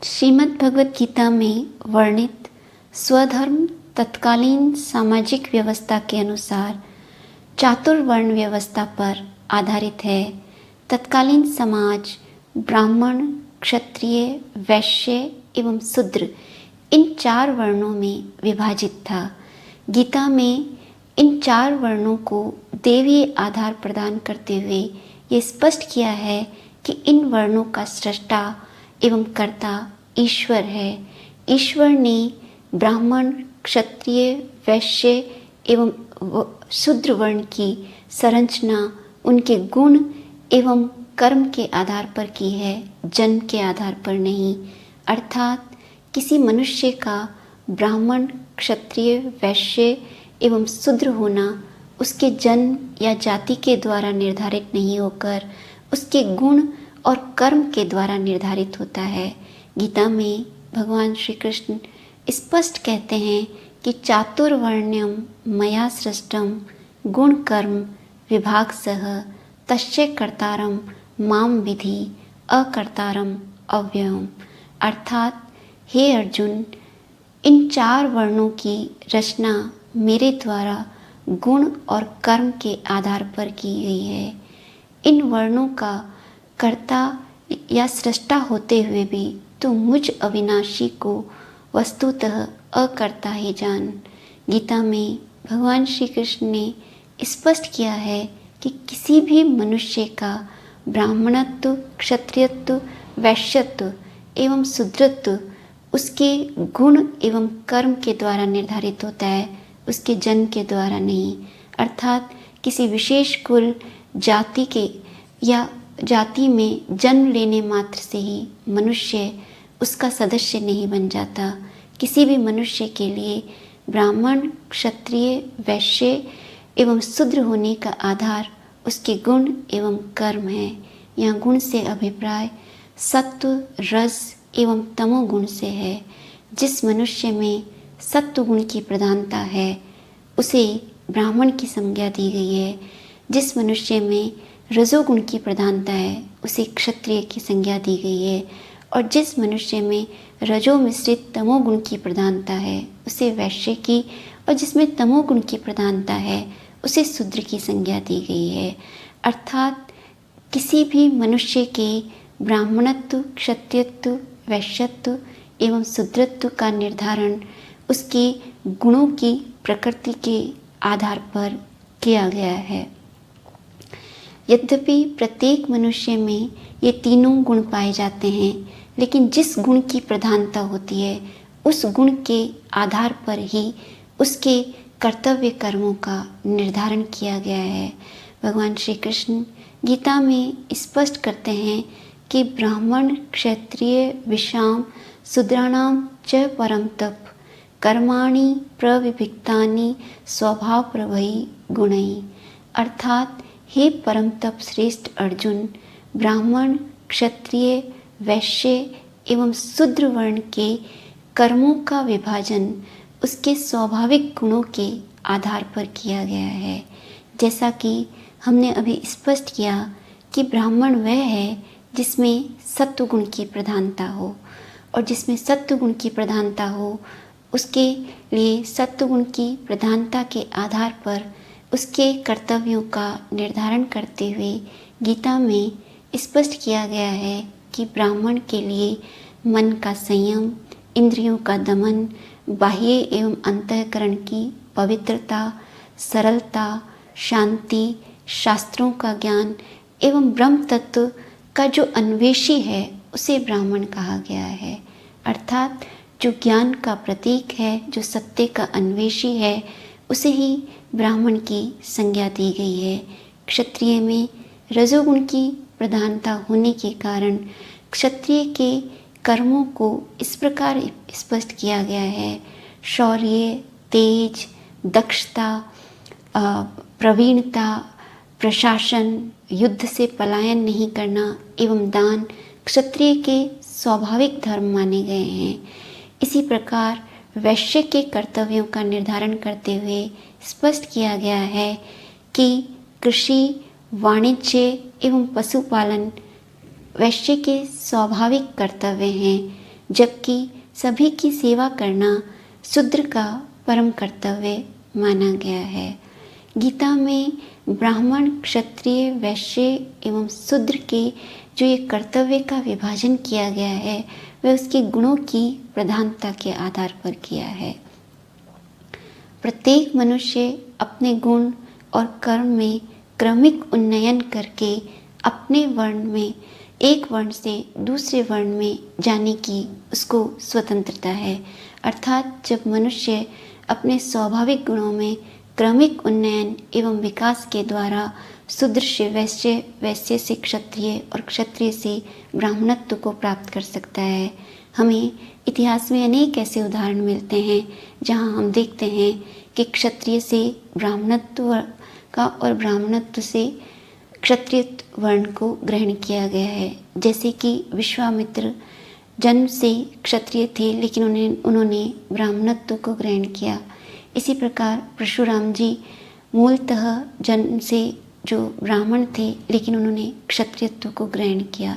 श्रीमद् भगवत गीता में वर्णित स्वधर्म तत्कालीन सामाजिक व्यवस्था के अनुसार चातुर्वर्ण व्यवस्था पर आधारित है। तत्कालीन समाज ब्राह्मण, क्षत्रिय, वैश्य एवं शूद्र इन 4 वर्णों में विभाजित था। गीता में इन 4 वर्णों को देवीय आधार प्रदान करते हुए ये स्पष्ट किया है कि इन वर्णों का सृष्टा एवं कर्ता ईश्वर है। ईश्वर ने ब्राह्मण, क्षत्रिय, वैश्य एवं शूद्र वर्ण की संरचना उनके गुण एवं कर्म के आधार पर की है, जन्म के आधार पर नहीं। अर्थात किसी मनुष्य का ब्राह्मण, क्षत्रिय, वैश्य एवं शूद्र होना उसके जन्म या जाति के द्वारा निर्धारित नहीं होकर उसके गुण और कर्म के द्वारा निर्धारित होता है। गीता में भगवान श्री कृष्ण स्पष्ट कहते हैं कि चातुर्वर्ण्यम मया सृष्टम गुण कर्म विभाग सह तस्य कर्तारम माम विधि अकर्तारम अव्ययम। अर्थात हे अर्जुन, इन 4 वर्णों की रचना मेरे द्वारा गुण और कर्म के आधार पर की गई है। इन वर्णों का कर्ता या सृष्टा होते हुए भी तो मुझ अविनाशी को वस्तुतः अकर्ता ही जान। गीता में भगवान श्री कृष्ण ने स्पष्ट किया है कि किसी भी मनुष्य का ब्राह्मणत्व, क्षत्रियत्व, वैश्यत्व एवं शूद्रत्व उसके गुण एवं कर्म के द्वारा निर्धारित होता है, उसके जन्म के द्वारा नहीं। अर्थात किसी विशेष कुल, जाति के या जाति में जन्म लेने मात्र से ही मनुष्य उसका सदस्य नहीं बन जाता। किसी भी मनुष्य के लिए ब्राह्मण, क्षत्रिय, वैश्य एवं शूद्र होने का आधार उसके गुण एवं कर्म है। यहाँ गुण से अभिप्राय सत्व, रस एवं तमोगुण से है। जिस मनुष्य में सत्व गुण की प्रधानता है उसे ब्राह्मण की संज्ञा दी गई है। जिस मनुष्य में रजोगुण की प्रधानता है उसे क्षत्रिय की संज्ञा दी गई है, और जिस मनुष्य में रजो मिश्रित तमोगुण की प्रधानता है उसे वैश्य की, और जिसमें तमोगुण की प्रधानता है उसे शूद्र की संज्ञा दी गई है। अर्थात किसी भी मनुष्य के ब्राह्मणत्व, क्षत्रियत्व, वैश्यत्व एवं शूद्रत्व का निर्धारण उसके गुणों की प्रकृति के आधार पर किया गया है। यद्यपि प्रत्येक मनुष्य में ये तीनों गुण पाए जाते हैं, लेकिन जिस गुण की प्रधानता होती है उस गुण के आधार पर ही उसके कर्तव्य कर्मों का निर्धारण किया गया है। भगवान श्री कृष्ण गीता में स्पष्ट करते हैं कि ब्राह्मण, क्षत्रिय, विषाम, शूद्राणाम च परम तप कर्माणि प्रविभिक्तानि स्वभाव प्रभयी गुणैः। अर्थात हे परम तप श्रेष्ठ अर्जुन, ब्राह्मण, क्षत्रिय, वैश्य एवं शूद्र वर्ण के कर्मों का विभाजन उसके स्वाभाविक गुणों के आधार पर किया गया है। जैसा कि हमने अभी स्पष्ट किया कि ब्राह्मण वह है जिसमें सत्व गुण की प्रधानता हो, और जिसमें सत्व गुण की प्रधानता हो उसके लिए सत्व गुण की प्रधानता के आधार पर उसके कर्तव्यों का निर्धारण करते हुए गीता में स्पष्ट किया गया है कि ब्राह्मण के लिए मन का संयम, इंद्रियों का दमन, बाह्य एवं अंतःकरण की पवित्रता, सरलता, शांति, शास्त्रों का ज्ञान एवं ब्रह्म तत्व का जो अन्वेषी है उसे ब्राह्मण कहा गया है। अर्थात जो ज्ञान का प्रतीक है, जो सत्य का अन्वेषी है, उसे ही ब्राह्मण की संज्ञा दी गई है। क्षत्रिय में रजोगुण की प्रधानता होने के कारण क्षत्रिय के कर्मों को इस प्रकार स्पष्ट किया गया है: शौर्य, तेज, दक्षता, प्रवीणता, प्रशासन, युद्ध से पलायन नहीं करना एवं दान क्षत्रिय के स्वाभाविक धर्म माने गए हैं। इसी प्रकार वैश्य के कर्तव्यों का निर्धारण करते हुए स्पष्ट किया गया है कि कृषि, वाणिज्य एवं पशुपालन वैश्य के स्वाभाविक कर्तव्य हैं। जबकि सभी की सेवा करना शूद्र का परम कर्तव्य माना गया है। गीता में ब्राह्मण, क्षत्रिय, वैश्य एवं शूद्र के जो ये कर्तव्य का विभाजन किया गया है वह उसके गुणों की प्रधानता के आधार पर किया है। प्रत्येक मनुष्य अपने गुण और कर्म में क्रमिक उन्नयन करके अपने वर्ण में एक वर्ण से दूसरे वर्ण में जाने की उसको स्वतंत्रता है। अर्थात जब मनुष्य अपने स्वाभाविक गुणों में क्रमिक उन्नयन एवं विकास के द्वारा शूद्र से वैश्य, वैश्य से क्षत्रिय और क्षत्रिय से ब्राह्मणत्व को प्राप्त कर सकता है। हमें इतिहास में अनेक ऐसे उदाहरण मिलते हैं जहां हम देखते हैं कि क्षत्रिय से ब्राह्मणत्व का और ब्राह्मणत्व से क्षत्रिय वर्ण को ग्रहण किया गया है। जैसे कि विश्वामित्र जन्म से क्षत्रिय थे लेकिन उन्होंने ब्राह्मणत्व को ग्रहण किया। इसी प्रकार परशुराम जी मूलतः जन्म से जो ब्राह्मण थे लेकिन उन्होंने क्षत्रियत्व को ग्रहण किया।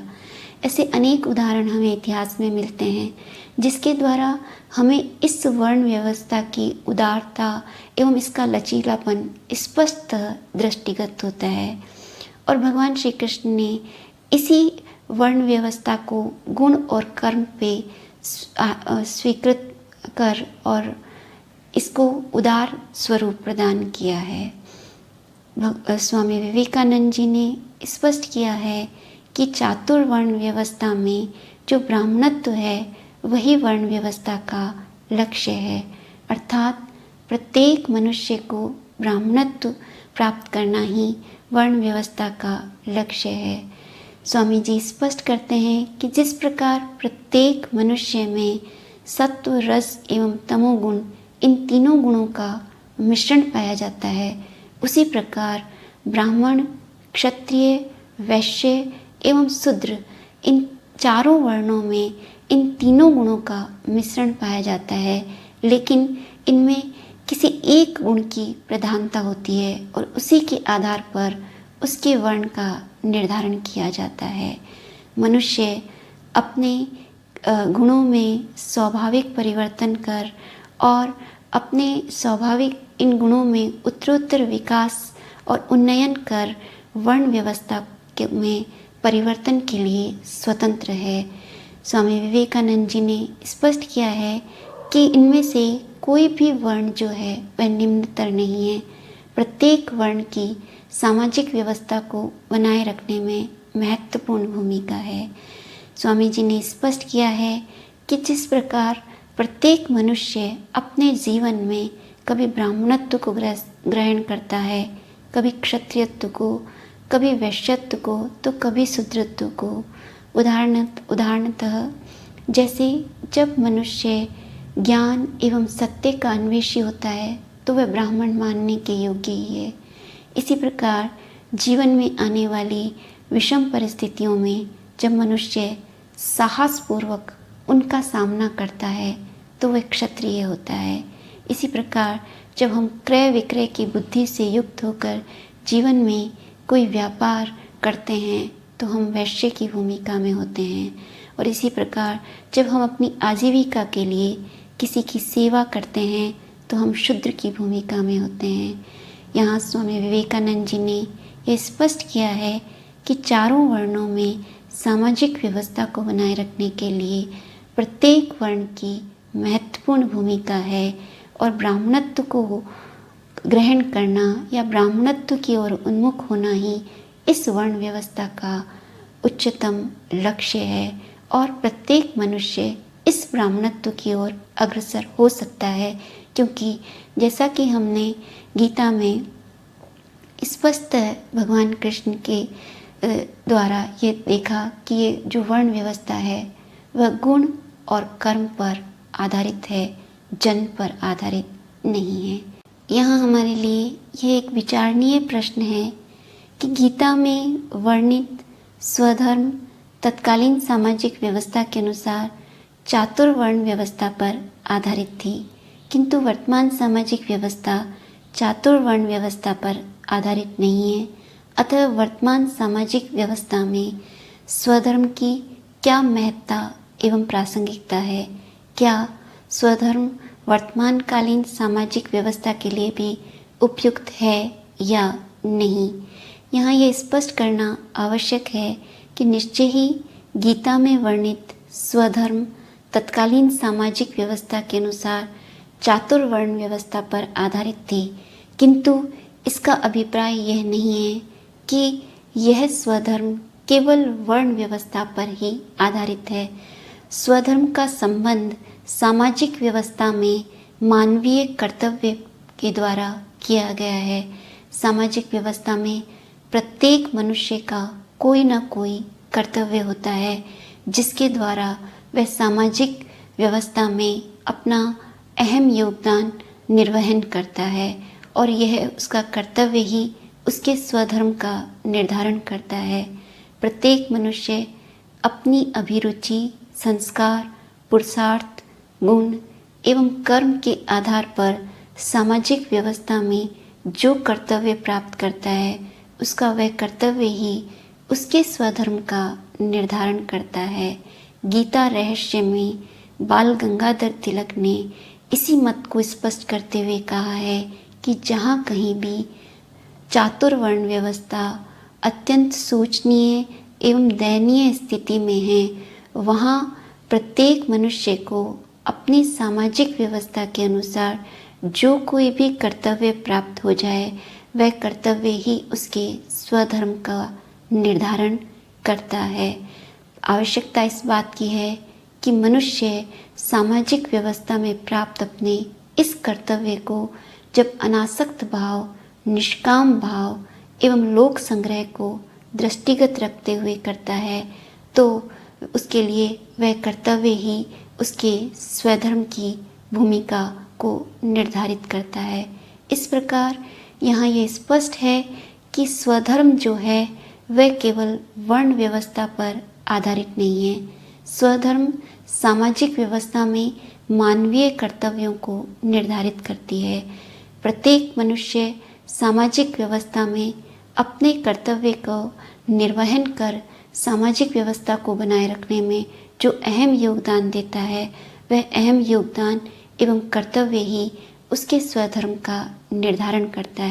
ऐसे अनेक उदाहरण हमें इतिहास में मिलते हैं जिसके द्वारा हमें इस वर्ण व्यवस्था की उदारता एवं इसका लचीलापन स्पष्ट दृष्टिगत होता है। और भगवान श्री कृष्ण ने इसी वर्ण व्यवस्था को गुण और कर्म पे स्वीकृत कर और इसको उदार स्वरूप प्रदान किया है। स्वामी विवेकानंद जी ने स्पष्ट किया है कि चातुर्वर्ण व्यवस्था में जो ब्राह्मणत्व है वही वर्ण व्यवस्था का लक्ष्य है। अर्थात प्रत्येक मनुष्य को ब्राह्मणत्व प्राप्त करना ही वर्ण व्यवस्था का लक्ष्य है। स्वामी जी स्पष्ट करते हैं कि जिस प्रकार प्रत्येक मनुष्य में सत्व, रस एवं तमोगुण, इन तीनों गुणों का मिश्रण पाया जाता है, उसी प्रकार ब्राह्मण, क्षत्रिय, वैश्य एवं शूद्र, इन चारों वर्णों में इन तीनों गुणों का मिश्रण पाया जाता है। लेकिन इनमें किसी एक गुण की प्रधानता होती है और उसी के आधार पर उसके वर्ण का निर्धारण किया जाता है। मनुष्य अपने गुणों में स्वाभाविक परिवर्तन कर और अपने स्वाभाविक इन गुणों में उत्तरोत्तर विकास और उन्नयन कर वर्ण व्यवस्था में परिवर्तन के लिए स्वतंत्र है। स्वामी विवेकानंद जी ने स्पष्ट किया है कि इनमें से कोई भी वर्ण जो है वह निम्नतर नहीं है। प्रत्येक वर्ण की सामाजिक व्यवस्था को बनाए रखने में महत्वपूर्ण भूमिका है। स्वामी जी ने स्पष्ट किया है कि जिस प्रकार प्रत्येक मनुष्य अपने जीवन में कभी ब्राह्मणत्व को ग्रहण करता है, कभी क्षत्रियत्व को, कभी वैश्यत्व को, तो कभी शूद्रत्व को। उदाहरणतः जैसे जब मनुष्य ज्ञान एवं सत्य का अन्वेषी होता है तो वह ब्राह्मण मानने के योग्य ही है। इसी प्रकार जीवन में आने वाली विषम परिस्थितियों में जब मनुष्य साहसपूर्वक उनका सामना करता है तो वह क्षत्रिय होता है। इसी प्रकार जब हम क्रय विक्रय की बुद्धि से युक्त होकर जीवन में कोई व्यापार करते हैं तो हम वैश्य की भूमिका में होते हैं। और इसी प्रकार जब हम अपनी आजीविका के लिए किसी की सेवा करते हैं तो हम शूद्र की भूमिका में होते हैं। यहाँ स्वामी विवेकानंद जी ने यह स्पष्ट किया है कि चारों वर्णों में सामाजिक व्यवस्था को बनाए रखने के लिए प्रत्येक वर्ण की महत्वपूर्ण भूमिका है और ब्राह्मणत्व को ग्रहण करना या ब्राह्मणत्व की ओर उन्मुख होना ही इस वर्ण व्यवस्था का उच्चतम लक्ष्य है और प्रत्येक मनुष्य इस ब्राह्मणत्व की ओर अग्रसर हो सकता है, क्योंकि जैसा कि हमने गीता में स्पष्ट भगवान कृष्ण के द्वारा ये देखा कि ये जो वर्ण व्यवस्था है वह गुण और कर्म पर आधारित है, जन्म पर आधारित नहीं है। यहाँ हमारे लिए यह एक विचारणीय प्रश्न है कि गीता में वर्णित स्वधर्म तत्कालीन सामाजिक व्यवस्था के अनुसार चातुर्वर्ण व्यवस्था पर आधारित थी, किंतु वर्तमान सामाजिक व्यवस्था चातुर्वर्ण व्यवस्था पर आधारित नहीं है। अतः वर्तमान सामाजिक व्यवस्था में स्वधर्म की क्या महत्ता एवं प्रासंगिकता है। क्या स्वधर्म वर्तमानकालीन सामाजिक व्यवस्था के लिए भी उपयुक्त है या नहीं? यहाँ यह स्पष्ट करना आवश्यक है कि निश्चय ही गीता में वर्णित स्वधर्म तत्कालीन सामाजिक व्यवस्था के अनुसार चातुर्वर्ण व्यवस्था पर आधारित थी, किंतु इसका अभिप्राय यह नहीं है कि यह स्वधर्म केवल वर्ण व्यवस्था पर ही आधारित है। स्वधर्म का संबंध सामाजिक व्यवस्था में मानवीय कर्तव्य के द्वारा किया गया है। सामाजिक व्यवस्था में प्रत्येक मनुष्य का कोई न कोई कर्तव्य होता है, जिसके द्वारा वह सामाजिक व्यवस्था में अपना अहम योगदान निर्वहन करता है, और यह उसका कर्तव्य ही उसके स्वधर्म का निर्धारण करता है। प्रत्येक मनुष्य अपनी अभिरुचि, संस्कार, पुरुषार्थ, गुण एवं कर्म के आधार पर सामाजिक व्यवस्था में जो कर्तव्य प्राप्त करता है, उसका वह कर्तव्य ही उसके स्वधर्म का निर्धारण करता है। गीता रहस्य में बाल गंगाधर तिलक ने इसी मत को स्पष्ट करते हुए कहा है कि जहाँ कहीं भी चातुर्वर्ण व्यवस्था अत्यंत शोचनीय एवं दयनीय स्थिति में है, वहाँ प्रत्येक मनुष्य को अपनी सामाजिक व्यवस्था के अनुसार जो कोई भी कर्तव्य प्राप्त हो जाए, वह कर्तव्य ही उसके स्वधर्म का निर्धारण करता है। आवश्यकता इस बात की है कि मनुष्य सामाजिक व्यवस्था में प्राप्त अपने इस कर्तव्य को जब अनासक्त भाव, निष्काम भाव एवं लोक संग्रह को दृष्टिगत रखते हुए करता है, तो उसके लिए वह कर्तव्य ही उसके स्वधर्म की भूमिका को निर्धारित करता है। इस प्रकार यहाँ यह स्पष्ट है कि स्वधर्म जो है वह केवल वर्ण व्यवस्था पर आधारित नहीं है। स्वधर्म सामाजिक व्यवस्था में मानवीय कर्तव्यों को निर्धारित करती है। प्रत्येक मनुष्य सामाजिक व्यवस्था में अपने कर्तव्य को निर्वहन कर सामाजिक व्यवस्था को बनाए रखने में जो अहम योगदान देता है, वह अहम योगदान एवं कर्तव्य ही उसके स्वधर्म का निर्धारण करता है।